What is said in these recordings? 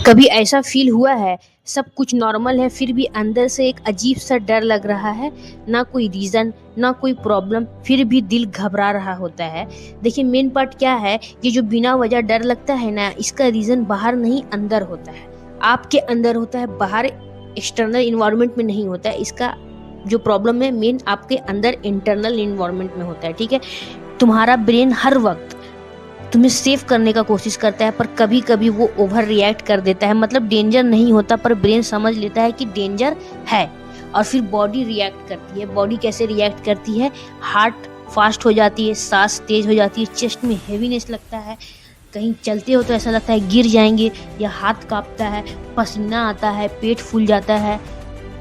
कभी ऐसा फील हुआ है सब कुछ नॉर्मल है फिर भी अंदर से एक अजीब सा डर लग रहा है, ना कोई रीज़न ना कोई प्रॉब्लम, फिर भी दिल घबरा रहा होता है। देखिए मेन पार्ट क्या है, ये जो बिना वजह डर लगता है ना, इसका रीज़न बाहर नहीं अंदर होता है, आपके अंदर होता है, बाहर एक्सटर्नल इन्वायरमेंट में नहीं होता है। इसका जो प्रॉब्लम है मेन आपके अंदर इंटरनल इन्वायरमेंट में होता है। ठीक है, तुम्हारा ब्रेन हर वक्त तुम्हें सेव करने का कोशिश करता है, पर कभी कभी वो ओवर रिएक्ट कर देता है। मतलब डेंजर नहीं होता पर ब्रेन समझ लेता है कि डेंजर है, और फिर बॉडी रिएक्ट करती है। बॉडी कैसे रिएक्ट करती है, हार्ट फास्ट हो जाती है, सांस तेज हो जाती है, चेस्ट में हेवीनेस लगता है, कहीं चलते हो तो ऐसा लगता है गिर जाएंगे, या हाथ कांपता है, पसीना आता है, पेट फूल जाता है,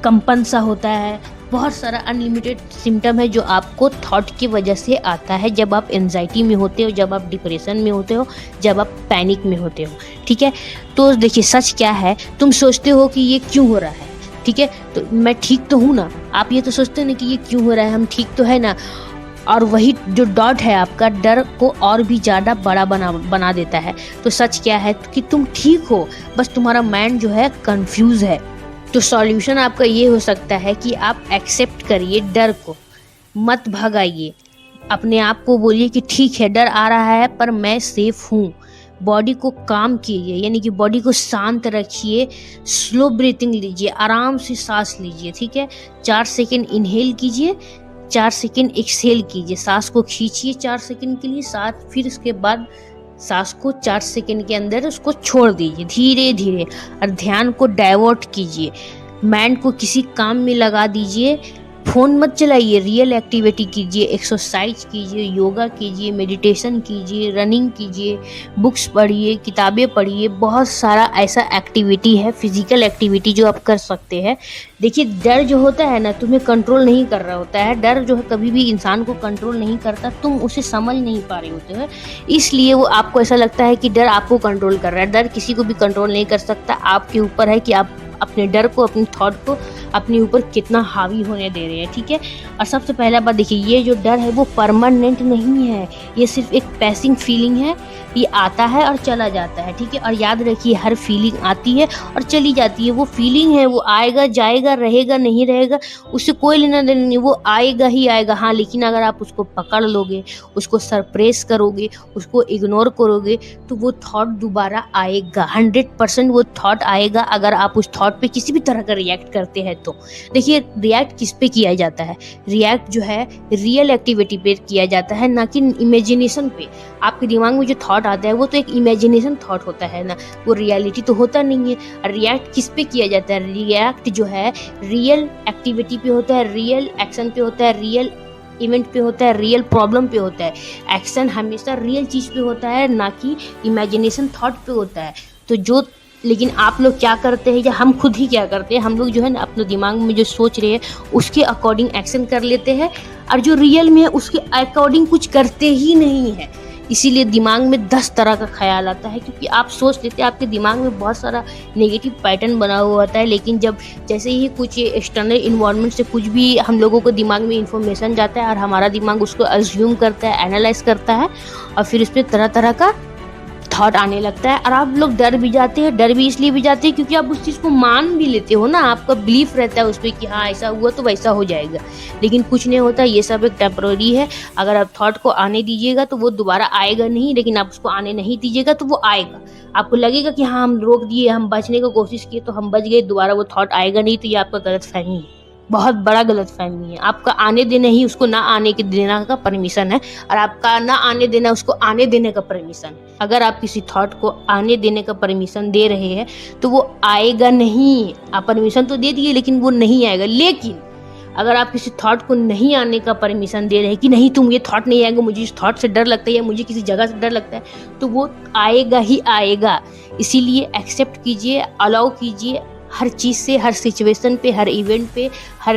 कंपन सा होता है। बहुत सारा अनलिमिटेड सिम्टम है जो आपको थॉट की वजह से आता है, जब आप एंजाइटी में होते हो, जब आप डिप्रेशन में होते हो, जब आप पैनिक में होते हो। ठीक है, तो देखिए सच क्या है, तुम सोचते हो कि ये क्यों हो रहा है। ठीक है, तो मैं ठीक तो हूँ ना, आप ये तो सोचते हो ना कि ये क्यों हो रहा है, हम ठीक तो है ना। और वही जो डॉट है आपका, डर को और भी ज़्यादा बड़ा बना देता है। तो सच क्या है कि तुम ठीक हो, बस तुम्हारा माइंड जो है कंफ्यूज है। तो सॉल्यूशन आपका ये हो सकता है कि आप एक्सेप्ट करिए डर को, मत भगाइए, अपने आप को बोलिए कि ठीक है डर आ रहा है पर मैं सेफ हूँ। बॉडी को काम कीजिए, यानी कि बॉडी को शांत रखिए, स्लो ब्रीथिंग लीजिए, आराम से सांस लीजिए। ठीक है, 4 सेकेंड इनहेल कीजिए, 4 सेकेंड एक्सहेल कीजिए, सांस को खींचिए 4 सेकेंड के लिए, साथ फिर उसके बाद सांस को 4 सेकेंड के अंदर उसको छोड़ दीजिए धीरे धीरे, और ध्यान को डाइवर्ट कीजिए, माइंड को किसी काम में लगा दीजिए। फ़ोन मत चलाइए, रियल एक्टिविटी कीजिए, एक्सरसाइज कीजिए, योगा कीजिए, मेडिटेशन कीजिए, रनिंग कीजिए, बुक्स पढ़िए, किताबें पढ़िए। बहुत सारा ऐसा एक्टिविटी है, फिजिकल एक्टिविटी जो आप कर सकते हैं। देखिए डर जो होता है ना, तुम्हें कंट्रोल नहीं कर रहा होता है। डर जो है कभी भी इंसान को कंट्रोल नहीं करता, तुम उसे समझ नहीं पा रहे होते हो, इसलिए वो आपको ऐसा लगता है कि डर आपको कंट्रोल कर रहा है। डर किसी को भी कंट्रोल नहीं कर सकता, आपके ऊपर है कि आप अपने डर को, अपने थॉट को अपने ऊपर कितना हावी होने दे रहे हैं। ठीक है, और सबसे पहला बात देखिए, ये जो डर है वो परमानेंट नहीं है, ये सिर्फ एक पैसिंग फीलिंग है, ये आता है और चला जाता है। ठीक है, और याद रखिए हर फीलिंग आती है और चली जाती है, वो फीलिंग है, वो आएगा जाएगा, रहेगा नहीं रहेगा, उससे कोई लेना देना नहीं, वो आएगा ही आएगा। हाँ, लेकिन अगर आप उसको पकड़ लोगे, उसको सरप्रेस करोगे, उसको इग्नोर करोगे, तो वो थॉट दोबारा आएगा, 100% वो थॉट आएगा। अगर आप उस थॉट पे किसी भी तरह का रिएक्ट करते हैं तो देखिए, रिएक्ट किस पे किया जाता है, रिएक्ट जो है रियल एक्टिविटी पे किया जाता है, ना कि इमेजिनेशन पे। आपके दिमाग में जो थॉट आता है वो तो एक इमेजिनेशन थॉट होता है ना, वो रियलिटी तो होता नहीं है। रिएक्ट किस पे किया जाता है, रिएक्ट जो है रियल एक्टिविटी पे होता है, रियल एक्शन पे होता है, रियल इवेंट पे होता है, रियल प्रॉब्लम पे होता है। एक्शन हमेशा रियल चीज़ पे होता है, ना कि इमेजिनेशन थॉट पे होता है। तो जो लेकिन आप लोग क्या करते हैं, या हम खुद ही क्या करते हैं, हम लोग जो है ना अपने दिमाग में जो सोच रहे हैं उसके अकॉर्डिंग एक्शन कर लेते हैं, और जो रियल में है उसके अकॉर्डिंग कुछ करते ही नहीं है। इसीलिए दिमाग में 10 तरह का ख्याल आता है, क्योंकि आप सोच लेते हैं, आपके दिमाग में बहुत सारा नेगेटिव पैटर्न बना हुआ होता है। लेकिन जब जैसे ही कुछ एक्सटर्नल इन्वायरमेंट से कुछ भी हम लोगों को दिमाग में इंफॉर्मेशन जाता है, और हमारा दिमाग उसको अज्यूम करता है, एनालाइज करता है, और फिर उस पर तरह तरह का थॉट आने लगता है। और आप लोग डर भी जाते हैं, डर भी इसलिए भी जाते हैं क्योंकि आप उस चीज़ को मान भी लेते हो ना, आपका बिलीफ रहता है उस पर कि हाँ ऐसा हुआ तो वैसा हो जाएगा। लेकिन कुछ नहीं होता, ये सब एक टेम्पररी है। अगर आप थॉट को आने दीजिएगा तो वो दोबारा आएगा नहीं, लेकिन आप उसको आने नहीं दीजिएगा तो वो आएगा। आपको लगेगा कि हाँ हम रोक दिए, हम बचने की कोशिश किए तो हम बच गए, दोबारा वो थॉट आएगा नहीं। तो ये आपका गलतफहमी है, बहुत बड़ा गलतफहमी है। आपका आने देना ही उसको ना आने के देना का परमिशन है, और आपका ना आने देना उसको आने देने का परमिशन है। अगर आप किसी थॉट को आने देने का परमिशन दे रहे हैं तो वो आएगा नहीं। आप परमिशन तो दे दिए लेकिन वो नहीं आएगा। लेकिन अगर आप किसी थॉट को नहीं आने का परमिशन दे रहे हैं कि नहीं तुम ये थॉट नहीं आएगा, मुझे इस थॉट से डर लगता है या मुझे किसी जगह से डर लगता है, तो वो आएगा ही आएगा। इसीलिए एक्सेप्ट कीजिए, अलाउ कीजिए हर चीज़ से, हर सिचुएशन पे, हर इवेंट पे, हर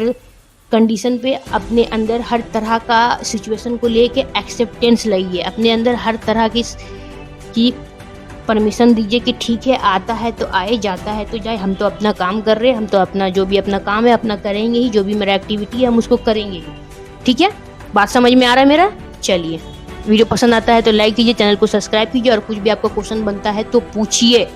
कंडीशन पे अपने अंदर हर तरह का सिचुएशन को लेके एक्सेप्टेंस लाइए। अपने अंदर हर तरह की परमिशन दीजिए कि ठीक है, आता है तो आए, जाता है तो जाए, हम तो अपना काम कर रहे हैं, हम तो अपना जो भी अपना काम है अपना करेंगे ही, जो भी मेरा एक्टिविटी है हम उसको करेंगे ही। ठीक है, बात समझ में आ रहा है मेरा? चलिए, वीडियो पसंद आता है तो लाइक कीजिए, चैनल को सब्सक्राइब कीजिए, और कुछ भी आपका क्वेश्चन बनता है तो पूछिए।